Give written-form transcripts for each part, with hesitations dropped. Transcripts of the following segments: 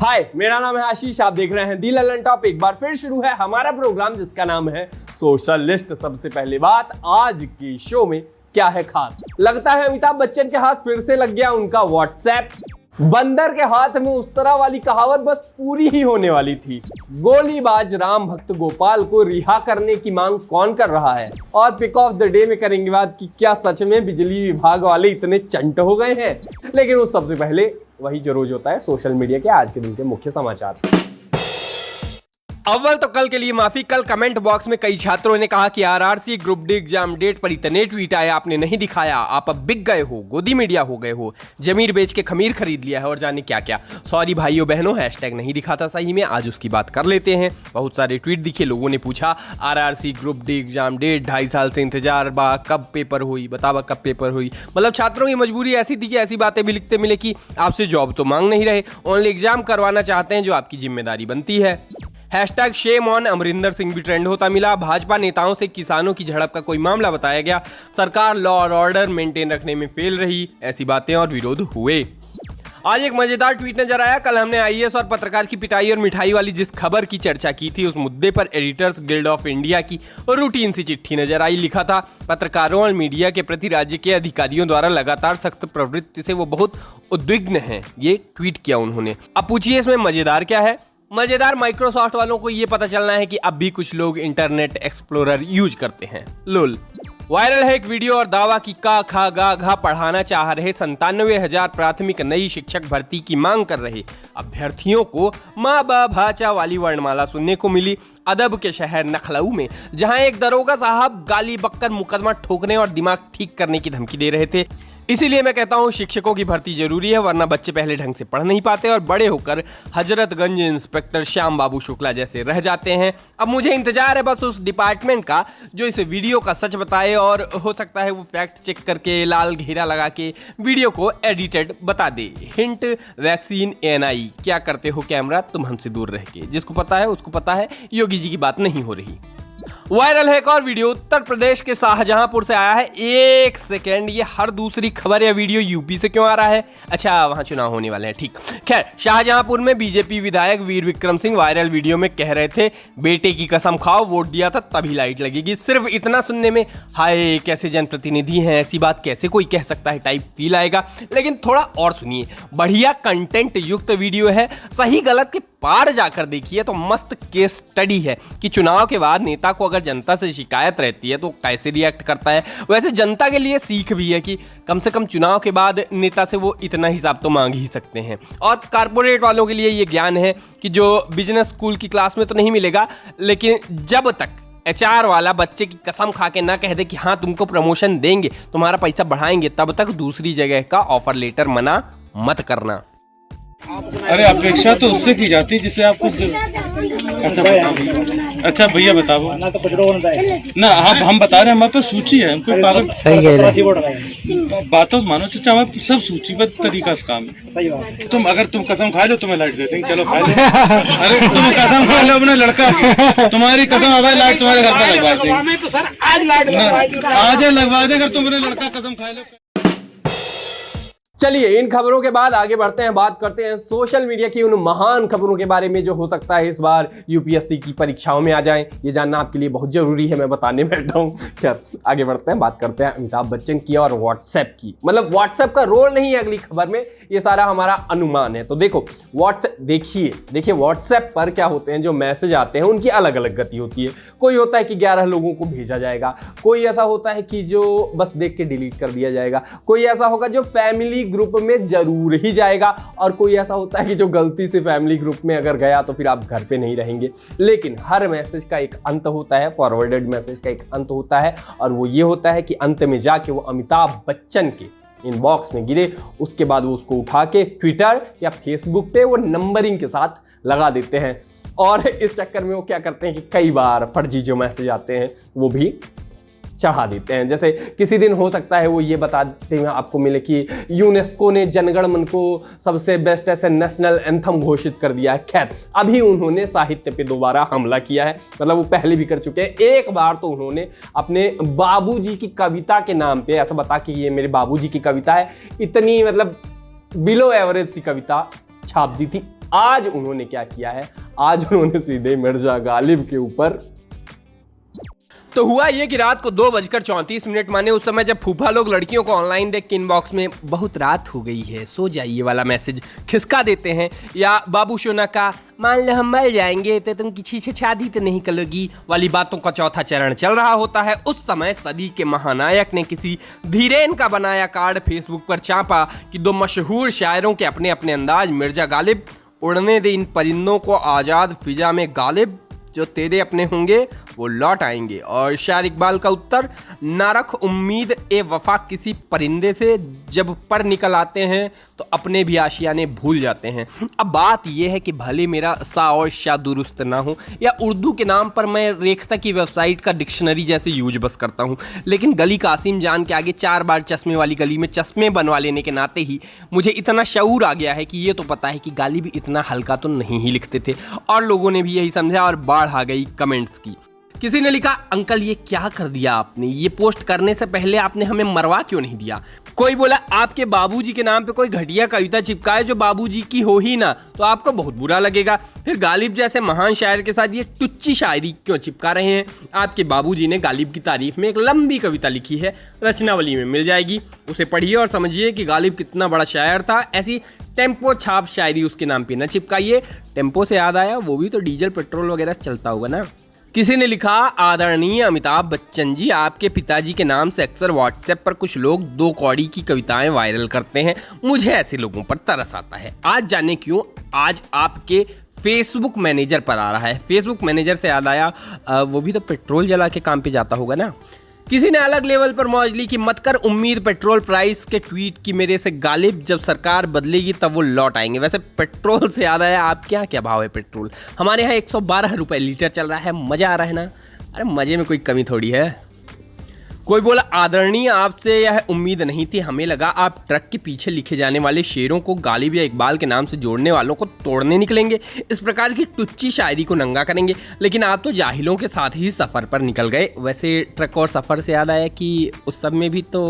हाय, मेरा नाम है आशीष। आप देख रहे हैं दी ललन टॉप। एक बार फिर शुरू है हमारा प्रोग्राम जिसका नाम है सोशलिस्ट। सबसे पहली बात, आज की शो में क्या है खास? लगता है अमिताभ बच्चन के हाथ फिर से लग गया उनका व्हाट्सएप। बंदर के हाथ में उस तरह वाली कहावत बस पूरी ही होने वाली थी। गोलीबाज राम भक्त गोपाल को रिहा करने की मांग कौन कर रहा है? और पिक ऑफ द डे में करेंगे बात कि क्या सच में बिजली विभाग वाले इतने चंट हो गए हैं। लेकिन उस सबसे पहले वही जो रोज होता है, सोशल मीडिया के आज के दिन के मुख्य समाचार। अव्वल तो कल के लिए माफी। कल कमेंट बॉक्स में कई छात्रों ने कहा कि RRC group D exam date पर इतने ट्वीट आए, आपने नहीं दिखाया, आप अब बिक गए हो, गोदी मीडिया हो गए हो, जमीर बेच के खमीर खरीद लिया है और जाने क्या क्या। सॉरी भाइयों बहनों, हैशटैग नहीं दिखाता सही में। आज उसकी बात कर लेते हैं। बहुत सारे ट्वीट दिखे, लोगों ने पूछा RRC group D exam date, 2.5 साल से इंतजार बा, कब पेपर हुई, बतावा कब पेपर हुई। मतलब छात्रों की मजबूरी ऐसी थी कि ऐसी बातें भी लिखते मिले कि आपसे जॉब तो मांग नहीं रहे, ओनली एग्जाम करवाना चाहते हैं जो आपकी जिम्मेदारी बनती है। Hashtag shame on Amarinder Singh भी ट्रेंड होता मिला। भाजपा नेताओं से किसानों की झड़प का कोई मामला बताया गया। सरकार लॉ और ऑर्डर मेंटेन रखने में फेल रही, ऐसी बातें और विरोध हुए। आज एक मजेदार ट्वीट नजर आया। कल हमने आईएएस और पत्रकार की पिटाई और मिठाई वाली जिस खबर की चर्चा की थी, उस मुद्दे पर एडिटर्स गिल्ड ऑफ इंडिया की रूटीन सी चिट्ठी नजर आई। लिखा था, पत्रकारों और मीडिया के प्रति राज्य के अधिकारियों द्वारा लगातार सख्त प्रवृत्ति से वो बहुत उद्विग्न हैं। ये ट्वीट किया उन्होंने। अब पूछिए इसमें मजेदार क्या है? मजेदार माइक्रोसॉफ्ट वालों को ये पता चलना है कि अब भी कुछ लोग इंटरनेट एक्सप्लोरर यूज करते हैं। लोल। वायरल है एक वीडियो और दावा कि का खा गा घा पढ़ाना चाह रहे 97,000 प्राथमिक नई शिक्षक भर्ती की मांग कर रहे अभ्यर्थियों को माँ बा भाचा वाली वर्णमाला सुनने को मिली। अदब के शहर लखनऊ में, जहां एक दरोगा साहब गाली बककर मुकदमा ठोकने और दिमाग ठीक करने की धमकी दे रहे थे। इसीलिए मैं कहता हूँ शिक्षकों की भर्ती जरूरी है, वरना बच्चे पहले ढंग से पढ़ नहीं पाते और बड़े होकर हजरतगंज इंस्पेक्टर श्याम बाबू शुक्ला जैसे रह जाते हैं। अब मुझे इंतजार है बस उस डिपार्टमेंट का जो इस वीडियो का सच बताए, और हो सकता है वो फैक्ट चेक करके लाल घेरा लगा के वीडियो को एडिटेड बता दे। हिंट, वैक्सीन एएनआई, क्या करते हो कैमरा तुम हमसे दूर रह के। जिसको पता है उसको पता है, योगी जी की बात नहीं हो रही। वायरल है एक और वीडियो, उत्तर प्रदेश के शाहजहांपुर से आया है। एक सेकेंड, ये हर दूसरी खबर या वीडियो यूपी से क्यों आ रहा है? अच्छा, वहां चुनाव होने वाले हैं, ठीक। खैर, शाहजहांपुर में बीजेपी विधायक वीर विक्रम सिंह वायरल वीडियो में कह रहे थे, बेटे की कसम खाओ, वोट दिया था तभी लाइट लगेगी। सिर्फ इतना सुनने में हाय कैसे जनप्रतिनिधि हैं, ऐसी बात कैसे कोई कह सकता है टाइप फील आएगा। लेकिन थोड़ा और सुनिए, बढ़िया कंटेंट युक्त वीडियो है। सही गलत के पार जाकर देखिए तो मस्त केस स्टडी है कि चुनाव के बाद नेता को अगर जनता से शिकायत रहती है तो कैसे रिएक्ट करता है। वैसे जनता के लिए सीख भी है कि कम से कम चुनाव के बाद नेता से वो इतना हिसाब तो मांग ही सकते हैं। और कारपोरेट वालों के लिए ये ज्ञान है कि जो बिजनेस स्कूल की क्लास में तो नहीं मिलेगा, लेकिन जब तक एचआर वाला बच्चे की कसम खा के ना कह दे कि हाँ तुमको प्रमोशन देंगे, तुम्हारा पैसा बढ़ाएंगे, तब तक दूसरी जगह का ऑफर लेटर मना मत करना। अरे अपेक्षा तो उससे की जाती जिसे आप कुछ अच्छा भैया बताओ ना, हम बता रहे हैं हमारे पास सूची है, हमको पागल सही बातों मानो चाचा, हमारे सब सूचीबद्ध तरीका से काम है। तुम कसम खा लो तुम्हें लाइट दे देंगे, चलो खा लो। अरे तुम कसम खा लो अपने लड़का की, तुम्हारी कसम हमारी लाइट तुम्हारे घर पर लगवा देंगे, आज लगवा देंगे तुम अपने लड़का कसम खा लो। चलिए, इन खबरों के बाद आगे बढ़ते हैं, बात करते हैं सोशल मीडिया की उन महान खबरों के बारे में जो हो सकता है इस बार यूपीएससी की परीक्षाओं में आ जाएं। ये जानना आपके लिए बहुत जरूरी है, मैं बताने बैठा हूं। खैर, आगे बढ़ते हैं, बात करते हैं अमिताभ बच्चन की और व्हाट्सएप की। मतलब व्हाट्सएप का रोल नहीं है अगली खबर में, ये सारा हमारा अनुमान है। तो देखो व्हाट्सएप, देखिए व्हाट्सएप पर क्या होते हैं, जो मैसेज आते हैं उनकी अलग अलग गति होती है। कोई होता है कि 11 लोगों को भेजा जाएगा, कोई ऐसा होता है कि जो बस देख के डिलीट कर दिया जाएगा, कोई ऐसा होगा जो फैमिली ग्रुप में जरूर ही जाएगा, और कोई ऐसा होता है कि जो गलती से फैमिली ग्रुप में अगर गया तो फिर आप घर पे नहीं रहेंगे। लेकिन हर मैसेज का एक अंत होता है, फॉरवर्डेड मैसेज का एक अंत होता है, और वो ये होता है कि अंत में जाके वो अमिताभ बच्चन के इनबॉक्स में गिरे, उसके बाद वो उसको उठा के ट्विटर या फेसबुक पे वो नंबरिंग के साथ लगा देते हैं। और इस चक्कर में वो क्या करते हैं कि कई बार फर्जी जो मैसेज आते हैं वो भी चढ़ा देते हैं। जैसे किसी दिन हो सकता है वो ये बताते हुए आपको मिले कि यूनेस्को ने जनगण मन को सबसे बेस्ट ऐसे नेशनल एंथम घोषित कर दिया है। खैर, अभी उन्होंने साहित्य पे दोबारा हमला किया है, मतलब वो पहले भी कर चुके हैं। एक बार तो उन्होंने अपने बाबूजी की कविता के नाम पे ऐसा बता कि ये मेरे बाबूजी की कविता है, इतनी मतलब बिलो एवरेज सी कविता छाप दी थी आज उन्होंने क्या किया है, आज उन्होंने सीधे मिर्जा गालिब के ऊपर। तो हुआ ये कि रात को 2:34 माने उस समय जब फूफा लोग लड़कियों को ऑनलाइन देख के इनबॉक्स में बहुत रात हो गई है सो जाइए वाला मैसेज खिसका देते हैं, या बाबू सोना का मान लो हम मर जाएंगे तो तुम किसी से शादी तो नहीं करोगी वाली बातों का चौथा चरण चल रहा होता है। उस समय सदी के महानायक ने किसी धीरेन का बनाया कार्ड फेसबुक पर छापा कि 2 मशहूर शायरों के अपने अपने अंदाज, मिर्जा गालिब, उड़ने दे इन परिंदों को आज़ाद फिजा में गालिब, जो तेरे अपने होंगे वो लौट आएंगे। और शायर इकबाल का उत्तर, ना रख उम्मीद ए वफा किसी परिंदे से, जब पर निकल आते हैं तो अपने भी आशियाने भूल जाते हैं। अब बात यह है कि भले मेरा सा और शा दुरुस्त ना हो, या उर्दू के नाम पर मैं रेख्ता की वेबसाइट का डिक्शनरी जैसे यूज बस करता हूँ, लेकिन गली कासिम जान के आगे 4 बार चश्मे वाली गली में चश्मे बनवा लेने के नाते ही मुझे इतना शऊर आ गया है कि ये तो पता है कि गालिब इतना हल्का तो नहीं ही लिखते थे। और लोगों ने भी यही समझा और बाढ़ आ गई कमेंट्स की। किसी ने लिखा, अंकल ये क्या कर दिया आपने, ये पोस्ट करने से पहले आपने हमें मरवा क्यों नहीं दिया। कोई बोला, आपके बाबूजी के नाम पे कोई घटिया कविता चिपकाए जो बाबूजी की हो ही ना तो आपको बहुत बुरा लगेगा। फिर गालिब जैसे महान शायर के साथ ये टुच्ची शायरी क्यों चिपका रहे हैं। आपके बाबूजी ने गालिब की तारीफ में एक लंबी कविता लिखी है, रचनावली में मिल जाएगी, उसे पढ़िए और समझिए कि गालिब कितना बड़ा शायर था। ऐसी टेम्पो छाप शायरी उसके नाम पे न चिपकाइए। टेम्पो से याद आया, वो भी तो डीजल पेट्रोल वगैरह चलता होगा ना। किसी ने लिखा, आदरणीय अमिताभ बच्चन जी, आपके पिताजी के नाम से अक्सर व्हाट्सएप पर कुछ लोग 2 कौड़ी की कविताएं वायरल करते हैं, मुझे ऐसे लोगों पर तरस आता है। आज जाने क्यों आज आपके फेसबुक मैनेजर पर आ रहा है। फेसबुक मैनेजर से याद आया, वो भी तो पेट्रोल जला के काम पे जाता होगा ना। किसी ने अलग लेवल पर मौज ली कि मत कर उम्मीद पेट्रोल प्राइस के ट्वीट की मेरे से गालिब, जब सरकार बदलेगी तब वो लौट आएंगे। वैसे पेट्रोल से याद आया, आपके यहाँ क्या भाव है पेट्रोल? हमारे यहाँ 112 रुपये लीटर चल रहा है। मज़ा आ रहा है ना? अरे मज़े में कोई कमी थोड़ी है। कोई बोला, आदरणीय आपसे यह उम्मीद नहीं थी, हमें लगा आप ट्रक के पीछे लिखे जाने वाले शेरों को गालिब या इकबाल के नाम से जोड़ने वालों को तोड़ने निकलेंगे, इस प्रकार की टुच्ची शायरी को नंगा करेंगे, लेकिन आप तो जाहिलों के साथ ही सफ़र पर निकल गए। वैसे ट्रक और सफ़र से याद आया कि उस सब में भी तो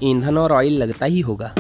ईंधन और ऑयल लगता ही होगा।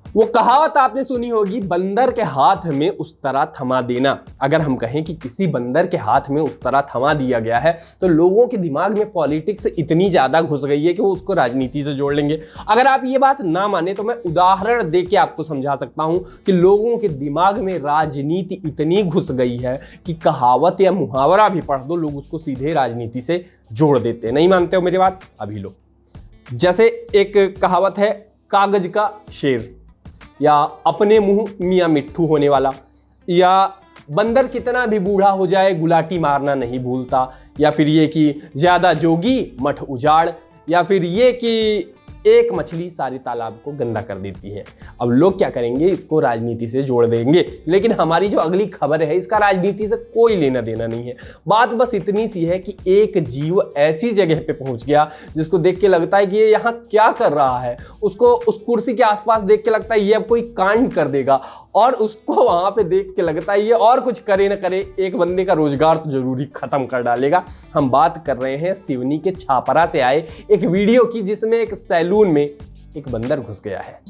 वो कहावत आपने सुनी होगी, बंदर के हाथ में उस तरह थमा देना। अगर हम कहें कि किसी बंदर के हाथ में उस तरह थमा दिया गया है तो लोगों के दिमाग में पॉलिटिक्स इतनी ज़्यादा घुस गई है कि वो उसको राजनीति से जोड़ लेंगे। अगर आप ये बात ना माने तो मैं उदाहरण दे के आपको समझा सकता हूं कि लोगों के दिमाग में राजनीति इतनी घुस गई है कि कहावत या मुहावरा भी पढ़ दो, लोग उसको सीधे राजनीति से जोड़ देते। नहीं मानते हो मेरी बात? अभी लो। जैसे एक कहावत है, कागज का शेर, या अपने मुंह मियाँ मिट्ठू होने वाला, या बंदर कितना भी बूढ़ा हो जाए गुलाटी मारना नहीं भूलता, या फिर ये कि ज़्यादा जोगी मठ उजाड़, या फिर ये कि एक मछली सारे तालाब को गंदा कर देती है। अब लोग क्या करेंगे, इसको राजनीति से जोड़ देंगे, लेकिन हमारी जो अगली खबर है इसका राजनीति से कोई लेना देना नहीं है। बात बस इतनी सी है कि एक जीव ऐसी जगह पे पहुंच गया जिसको देख के लगता है कि ये यहाँ क्या कर रहा है, उसको उस कुर्सी के आसपास देख के लगता है ये अब कोई कांड कर देगा, और उसको वहां पे देख के लगता है ये और कुछ करे न करे एक बंदे का रोजगार तो जरूरी खत्म कर डालेगा। हम बात कर रहे हैं सिवनी के छापरा से आए एक वीडियो की, जिसमें एक सैलून में एक बंदर घुस गया है।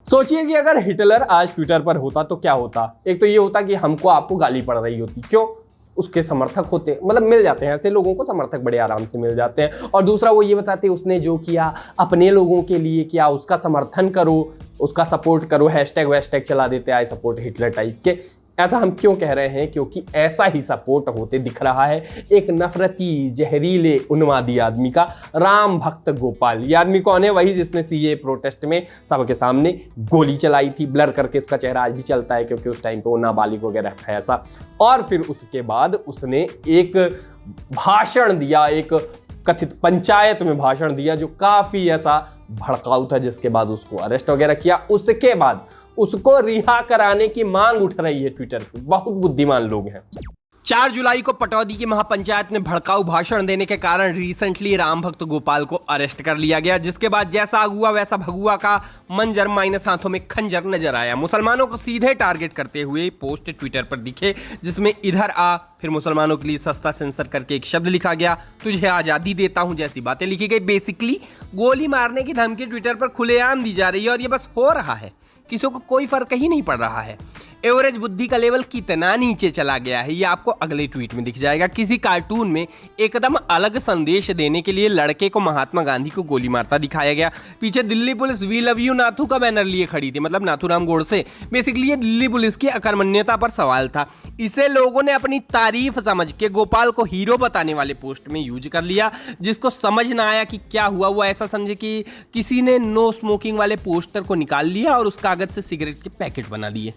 सोचिए कि अगर हिटलर आज ट्विटर पर होता तो क्या होता। एक तो ये होता कि हमको आपको गाली पड़ रही होती, क्यों? उसके समर्थक होते, मतलब मिल जाते हैं ऐसे लोगों को, समर्थक बड़े आराम से मिल जाते हैं। और दूसरा वो ये बताते उसने जो किया अपने लोगों के लिए किया, उसका समर्थन करो, उसका सपोर्ट करो, हैशटैग वैशटैग चला देते आई सपोर्ट हिटलर टाइप के। ऐसा हम क्यों कह रहे हैं? क्योंकि ऐसा ही सपोर्ट होते दिख रहा है एक नफरती जहरीले उन्मादी आदमी का, राम भक्त गोपाल। ये आदमी कौन है? वही जिसने सीए प्रोटेस्ट में सबके सामने गोली चलाई थी। ब्लर करके इसका चेहरा आज भी चलता है क्योंकि उस टाइम पे वो नाबालिग वगैरह था ऐसा। और फिर उसके बाद उसने एक भाषण दिया, एक कथित पंचायत में भाषण दिया जो काफी ऐसा भड़काऊ था, जिसके बाद उसको अरेस्ट वगैरह किया। उसके बाद उसको रिहा कराने की मांग उठ रही है ट्विटर पे। बहुत बुद्धिमान लोग हैं। 4 जुलाई को पटौदी की महापंचायत में भड़काऊ भाषण देने के कारण रिसेंटली राम भक्त गोपाल को अरेस्ट कर लिया गया, जिसके बाद जैसा अगुआ वैसा भगुआ का मंजर माइनस हाथों में खंजर नजर आया। मुसलमानों को सीधे टारगेट करते हुए पोस्ट ट्विटर पर दिखे, जिसमें इधर आ, फिर मुसलमानों के लिए सस्ता सेंसर करके एक शब्द लिखा गया, तुझे आजादी देता हूं जैसी बातें लिखी गई। बेसिकली गोली मारने की धमकी ट्विटर पर खुलेआम दी जा रही है और ये बस हो रहा है, किसी को कोई फर्क ही नहीं पड़ रहा है। एवरेज बुद्धि का लेवल कितना नीचे चला गया है ये आपको अगले ट्वीट में दिख जाएगा। किसी कार्टून में एकदम अलग संदेश देने के लिए लड़के को महात्मा गांधी को गोली मारता दिखाया गया। पीछे Delhi police we love you Nathu का बैनर लिए खड़ी थी, मतलब नाथूराम गोडसे। बेसिकली ये दिल्ली पुलिस की अकर्मण्यता पर सवाल था। इसे लोगों ने अपनी तारीफ समझ के गोपाल को हीरो बताने वाले पोस्ट में यूज कर लिया। जिसको समझ ना आया कि क्या हुआ, वो ऐसा समझे कि किसी ने नो स्मोकिंग वाले पोस्टर को निकाल लिया और उस कागज से सिगरेट के पैकेट बना दिए।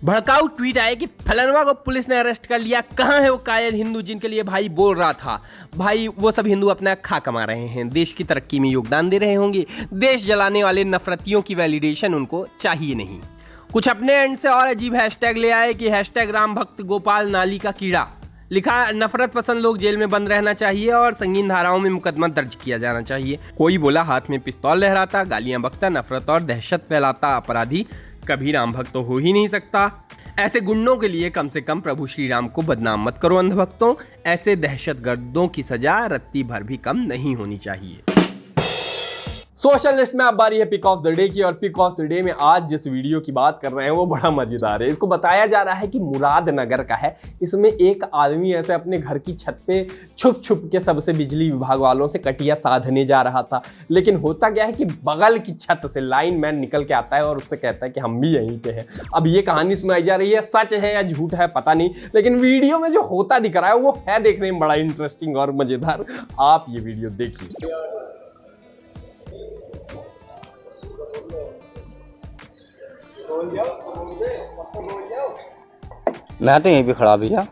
भड़काऊ ट्वीट आए कि फलनवा को पुलिस ने अरेस्ट कर लिया, कहाँ है वो कायर हिंदू जिनके लिए भाई बोल रहा था। भाई वो सब हिंदू अपना खा कमा रहे हैं, देश की तरक्की में योगदान दे रहे होंगे। देश जलाने वाले नफरतियों की वैलिडेशन उनको चाहिए नहीं। कुछ अपने एंड से और अजीब हैशटैग ले आए कि हैशटैग राम भक्त गोपाल नाली का कीड़ा। लिखा, नफरत पसंद लोग जेल में बंद रहना चाहिए और संगीन धाराओं में मुकदमा दर्ज किया जाना चाहिए। कोई बोला हाथ में पिस्तौल लहराता, गालियां बकता, नफरत और दहशत फैलाता अपराधी कभी राम भक्त तो हो ही नहीं सकता। ऐसे गुंडों के लिए कम से कम प्रभु श्री राम को बदनाम मत करो अंधभक्तों। ऐसे दहशतगर्दों की सजा रत्ती भर भी कम नहीं होनी चाहिए। सोशल लिस्ट में अब बारी है पिक ऑफ द डे की, और पिक ऑफ द डे में आज जिस वीडियो की बात कर रहे हैं वो बड़ा मजेदार है। इसको बताया जा रहा है कि मुरादनगर का है। इसमें एक आदमी ऐसे अपने घर की छत पे छुप छुप के सबसे बिजली विभाग वालों से कटिया साधने जा रहा था, लेकिन होता क्या है कि बगल की छत से लाइन मैन निकल के आता है और उससे कहता है कि हम भी यहीं पे हैं। अब ये कहानी सुनाई जा रही है, सच है या झूठ है पता नहीं, लेकिन वीडियो में जो होता दिख रहा है वो है देखने में बड़ा इंटरेस्टिंग और मजेदार। आप ये वीडियो देखिए। मैं तो यहीं पे खड़ा भैया।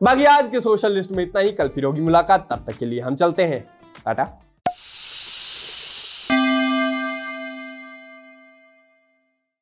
बाकी आज के सोशल लिस्ट में इतना ही। कल फिर होगी मुलाकात, तब तक के लिए हम चलते हैं, टाटा।